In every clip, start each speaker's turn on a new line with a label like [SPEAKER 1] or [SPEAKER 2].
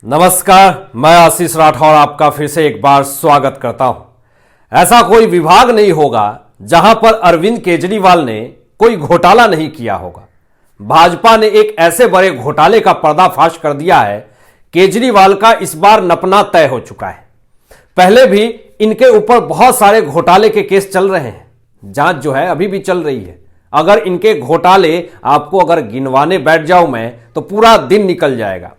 [SPEAKER 1] नमस्कार, मैं आशीष राठौर आपका फिर से एक बार स्वागत करता हूं। ऐसा कोई विभाग नहीं होगा जहां पर अरविंद केजरीवाल ने कोई घोटाला नहीं किया होगा। भाजपा ने एक ऐसे बड़े घोटाले का पर्दाफाश कर दिया है, केजरीवाल का इस बार नपना तय हो चुका है। पहले भी इनके ऊपर बहुत सारे घोटाले के केस चल रहे हैं, जांच जो है अभी भी चल रही है। अगर इनके घोटाले आपको अगर गिनवाने बैठ जाऊं मैं तो पूरा दिन निकल जाएगा।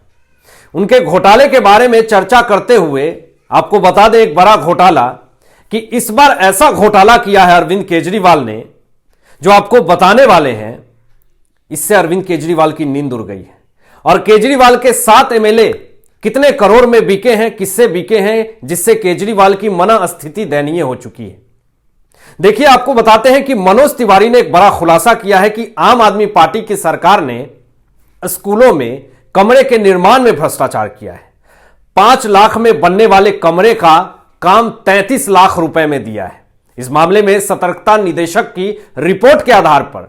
[SPEAKER 1] उनके घोटाले के बारे में चर्चा करते हुए आपको बता दें एक बड़ा घोटाला कि इस बार ऐसा घोटाला किया है अरविंद केजरीवाल ने जो आपको बताने वाले हैं। इससे अरविंद केजरीवाल की नींद उड़ गई है। और केजरीवाल के 7 एमएलए कितने करोड़ में बिके हैं, किससे बिके हैं, जिससे केजरीवाल की मनस्थिति दयनीय हो चुकी है। देखिए, आपको बताते हैं कि मनोज तिवारी ने एक बड़ा खुलासा किया है कि आम आदमी पार्टी की सरकार ने स्कूलों में कमरे के निर्माण में भ्रष्टाचार किया है। 5 लाख में बनने वाले कमरे का काम 33 लाख रुपए में दिया है। इस मामले में सतर्कता निदेशक की रिपोर्ट के आधार पर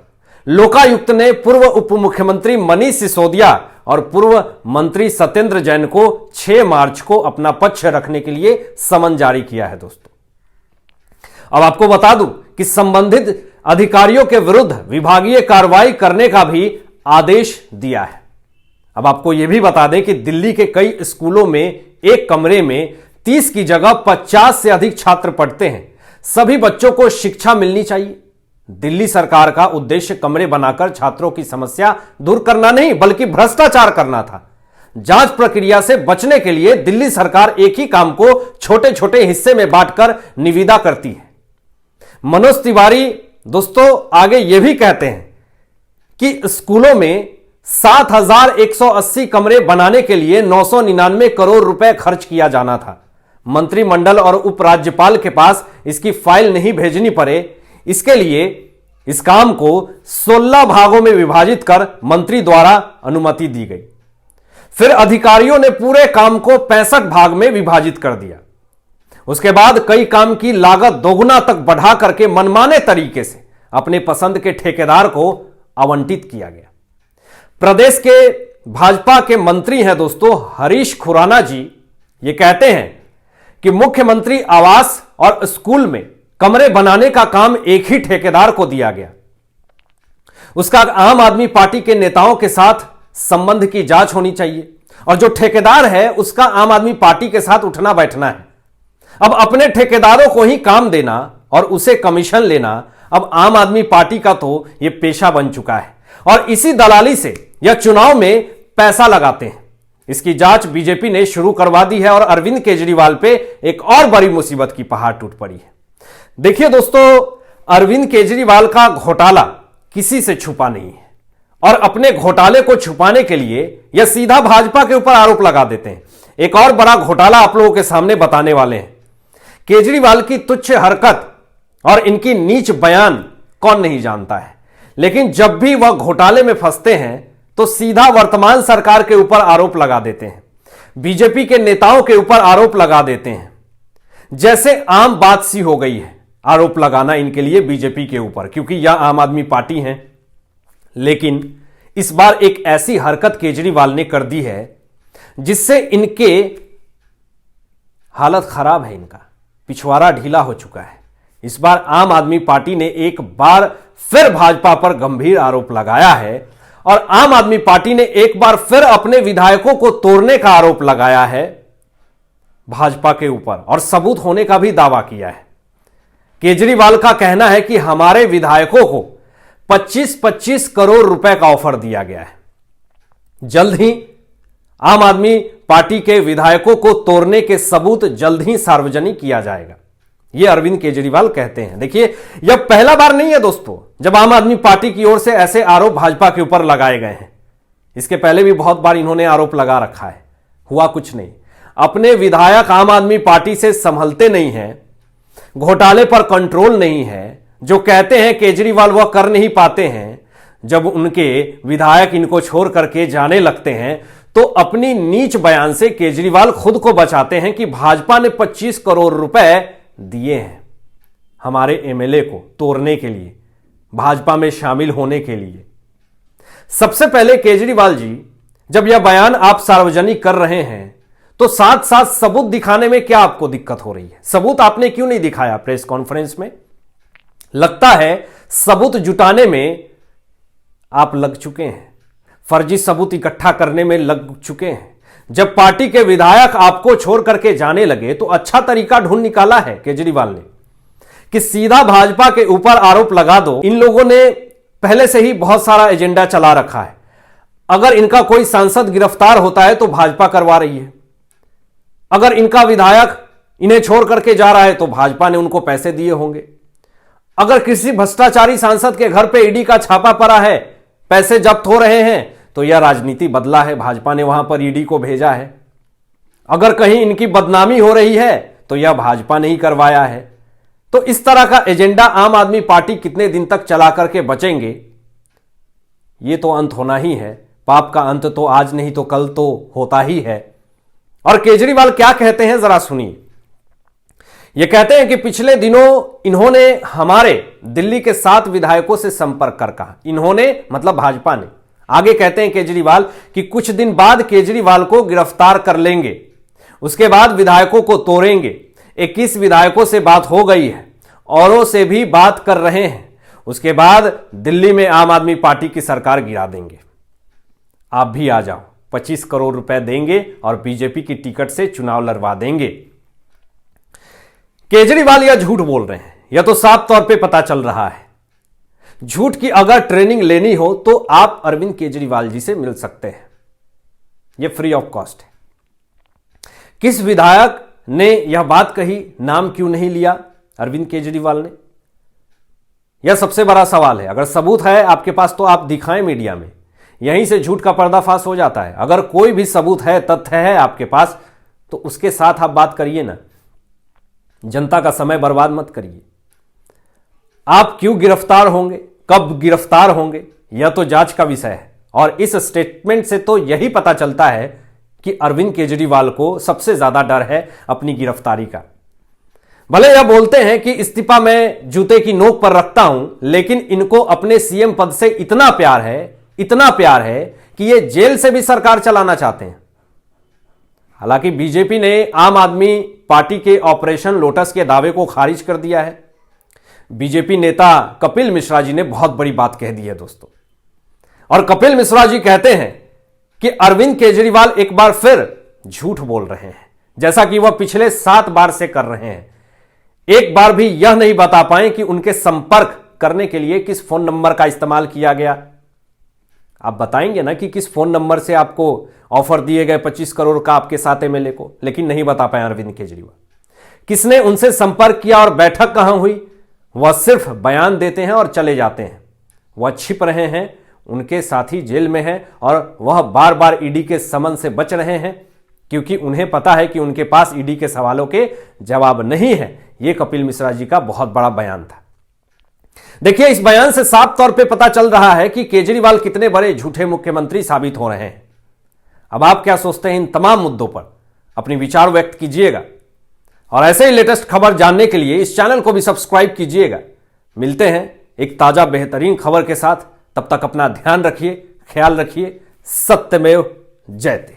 [SPEAKER 1] लोकायुक्त ने पूर्व उप मुख्यमंत्री मनीष सिसोदिया और पूर्व मंत्री सत्येंद्र जैन को 6 मार्च को अपना पक्ष रखने के लिए समन जारी किया है। दोस्तों, अब आपको बता दूं कि संबंधित अधिकारियों के विरुद्ध विभागीय कार्रवाई करने का भी आदेश दिया है। अब आपको यह भी बता दें कि दिल्ली के कई स्कूलों में एक कमरे में 30 की जगह 50 से अधिक छात्र पढ़ते हैं। सभी बच्चों को शिक्षा मिलनी चाहिए। दिल्ली सरकार का उद्देश्य कमरे बनाकर छात्रों की समस्या दूर करना नहीं बल्कि भ्रष्टाचार करना था। जांच प्रक्रिया से बचने के लिए दिल्ली सरकार एक ही काम को छोटे छोटे हिस्से में बांटकर निविदा करती है। मनोज तिवारी दोस्तों आगे यह भी कहते हैं कि स्कूलों में 7,180 कमरे बनाने के लिए 999 करोड़ रुपए खर्च किया जाना था। मंत्रिमंडल और उपराज्यपाल के पास इसकी फाइल नहीं भेजनी पड़े, इसके लिए इस काम को 16 भागों में विभाजित कर मंत्री द्वारा अनुमति दी गई। फिर अधिकारियों ने पूरे काम को 65 भाग में विभाजित कर दिया। उसके बाद कई काम की लागत दोगुना तक बढ़ा करके मनमाने तरीके से अपने पसंद के ठेकेदार को आवंटित किया गया। प्रदेश के भाजपा के मंत्री हैं दोस्तों हरीश खुराना जी, ये कहते हैं कि मुख्यमंत्री आवास और स्कूल में कमरे बनाने का काम एक ही ठेकेदार को दिया गया। उसका आम आदमी पार्टी के नेताओं के साथ संबंध की जांच होनी चाहिए और जो ठेकेदार है उसका आम आदमी पार्टी के साथ उठना बैठना है। अब अपने ठेकेदारों को ही काम देना और उसे कमीशन लेना अब आम आदमी पार्टी का तो यह पेशा बन चुका है और इसी दलाली से यह चुनाव में पैसा लगाते हैं। इसकी जांच बीजेपी ने शुरू करवा दी है और अरविंद केजरीवाल पे एक और बड़ी मुसीबत की पहाड़ टूट पड़ी है। देखिए दोस्तों, अरविंद केजरीवाल का घोटाला किसी से छुपा नहीं है और अपने घोटाले को छुपाने के लिए यह सीधा भाजपा के ऊपर आरोप लगा देते हैं। एक और बड़ा घोटाला आप लोगों के सामने बताने वाले हैं। केजरीवाल की तुच्छ हरकत और इनकी नीच बयान कौन नहीं जानता है, लेकिन जब भी वह घोटाले में फंसते हैं तो सीधा वर्तमान सरकार के ऊपर आरोप लगा देते हैं, बीजेपी के नेताओं के ऊपर आरोप लगा देते हैं। जैसे आम बात सी हो गई है आरोप लगाना इनके लिए बीजेपी के ऊपर, क्योंकि यह आम आदमी पार्टी है। लेकिन इस बार एक ऐसी हरकत केजरीवाल ने कर दी है जिससे इनके हालत खराब है, इनका पिछवाड़ा ढीला हो चुका है। इस बार आम आदमी पार्टी ने एक बार फिर भाजपा पर गंभीर आरोप लगाया है और आम आदमी पार्टी ने एक बार फिर अपने विधायकों को तोड़ने का आरोप लगाया है भाजपा के ऊपर और सबूत होने का भी दावा किया है। केजरीवाल का कहना है कि हमारे विधायकों को 25-25 करोड़ रुपए का ऑफर दिया गया है। जल्द ही आम आदमी पार्टी के विधायकों को तोड़ने के सबूत जल्द ही सार्वजनिक किया जाएगा, यह अरविंद केजरीवाल कहते हैं। देखिए, यह पहला बार नहीं है दोस्तों जब आम आदमी पार्टी की ओर से ऐसे आरोप भाजपा के ऊपर लगाए गए हैं। इसके पहले भी बहुत बार इन्होंने आरोप लगा रखा है, हुआ कुछ नहीं। अपने विधायक आम आदमी पार्टी से संभलते नहीं हैं, घोटाले पर कंट्रोल नहीं है, जो कहते हैं केजरीवाल वह कर नहीं पाते हैं। जब उनके विधायक इनको छोड़ करके जाने लगते हैं तो अपनी नीच बयान से केजरीवाल खुद को बचाते हैं कि भाजपा ने 25 करोड़ रुपए दिए हैं हमारे एमएलए को तोड़ने के लिए, भाजपा में शामिल होने के लिए। सबसे पहले केजरीवाल जी, जब यह बयान आप सार्वजनिक कर रहे हैं तो साथ साथ सबूत दिखाने में क्या आपको दिक्कत हो रही है? सबूत आपने क्यों नहीं दिखाया प्रेस कॉन्फ्रेंस में? लगता है सबूत जुटाने में आप लग चुके हैं, फर्जी सबूत इकट्ठा करने में लग चुके हैं। जब पार्टी के विधायक आपको छोड़ करके जाने लगे तो अच्छा तरीका ढूंढ निकाला है केजरीवाल ने कि सीधा भाजपा के ऊपर आरोप लगा दो। इन लोगों ने पहले से ही बहुत सारा एजेंडा चला रखा है। अगर इनका कोई सांसद गिरफ्तार होता है तो भाजपा करवा रही है, अगर इनका विधायक इन्हें छोड़ करके जा रहा है तो भाजपा ने उनको पैसे दिए होंगे, अगर किसी भ्रष्टाचारी सांसद के घर पे ईडी का छापा पड़ा है, पैसे जब्त हो रहे हैं, तो यह राजनीति बदला है, भाजपा ने वहां पर ईडी को भेजा है। अगर कहीं इनकी बदनामी हो रही है तो यह भाजपा ने ही करवाया है। तो इस तरह का एजेंडा आम आदमी पार्टी कितने दिन तक चला करके बचेंगे? यह तो अंत होना ही है। पाप का अंत तो आज नहीं तो कल तो होता ही है। और केजरीवाल क्या कहते हैं जरा सुनिए। यह कहते हैं कि पिछले दिनों इन्होंने हमारे दिल्ली के 7 विधायकों से संपर्क कर कहा। इन्होंने मतलब भाजपा ने। आगे कहते हैं केजरीवाल कि कुछ दिन बाद केजरीवाल को गिरफ्तार कर लेंगे, उसके बाद विधायकों को तोड़ेंगे। 21 विधायकों से बात हो गई है, औरों से भी बात कर रहे हैं। उसके बाद दिल्ली में आम आदमी पार्टी की सरकार गिरा देंगे। आप भी आ जाओ, 25 करोड़ रुपए देंगे और बीजेपी की टिकट से चुनाव लड़वा देंगे। केजरीवाल यह झूठ बोल रहे हैं, यह तो साफ तौर पे पता चल रहा है। झूठ की अगर ट्रेनिंग लेनी हो तो आप अरविंद केजरीवाल जी से मिल सकते हैं, यह फ्री ऑफ कॉस्ट है। किस विधायक ने यह बात कही, नाम क्यों नहीं लिया अरविंद केजरीवाल ने? यह सबसे बड़ा सवाल है। अगर सबूत है आपके पास तो आप दिखाएं मीडिया में, यहीं से झूठ का पर्दाफाश हो जाता है। अगर कोई भी सबूत है, तथ्य है आपके पास, तो उसके साथ आप बात करिए ना। जनता का समय बर्बाद मत करिए। आप क्यों गिरफ्तार होंगे, कब गिरफ्तार होंगे, यह तो जांच का विषय है। और इस स्टेटमेंट से तो यही पता चलता है कि अरविंद केजरीवाल को सबसे ज्यादा डर है अपनी गिरफ्तारी का। भले यह बोलते हैं कि इस्तीफा मैं जूते की नोक पर रखता हूं, लेकिन इनको अपने सीएम पद से इतना प्यार है कि ये जेल से भी सरकार चलाना चाहते हैं। हालांकि बीजेपी ने आम आदमी पार्टी के ऑपरेशन लोटस के दावे को खारिज कर दिया है। बीजेपी नेता कपिल मिश्रा जी ने बहुत बड़ी बात कह दी है दोस्तों। और कपिल मिश्रा जी कहते हैं कि अरविंद केजरीवाल एक बार फिर झूठ बोल रहे हैं, जैसा कि वह पिछले 7 बार से कर रहे हैं। एक बार भी यह नहीं बता पाए कि उनके संपर्क करने के लिए किस फोन नंबर का इस्तेमाल किया गया। आप बताएंगे ना कि किस फोन नंबर से आपको ऑफर दिए गए 25 करोड़ का आपके साथ एमएलए को, लेकिन नहीं बता पाए अरविंद केजरीवाल। किसने उनसे संपर्क किया और बैठक कहां हुई, वह सिर्फ बयान देते हैं और चले जाते हैं। वह छिप रहे हैं, उनके साथी जेल में हैं और वह बार बार ईडी के समन से बच रहे हैं, क्योंकि उन्हें पता है कि उनके पास ईडी के सवालों के जवाब नहीं है। यह कपिल मिश्रा जी का बहुत बड़ा बयान था। देखिए, इस बयान से साफ तौर पे पता चल रहा है कि केजरीवाल कितने बड़े झूठे मुख्यमंत्री साबित हो रहे हैं। अब आप क्या सोचते हैं इन तमाम मुद्दों पर? अपनी विचार व्यक्त कीजिएगा और ऐसे ही लेटेस्ट खबर जानने के लिए इस चैनल को भी सब्सक्राइब कीजिएगा। मिलते हैं एक ताजा बेहतरीन खबर के साथ। तब तक अपना ध्यान रखिए, ख्याल रखिए। सत्यमेव जयते।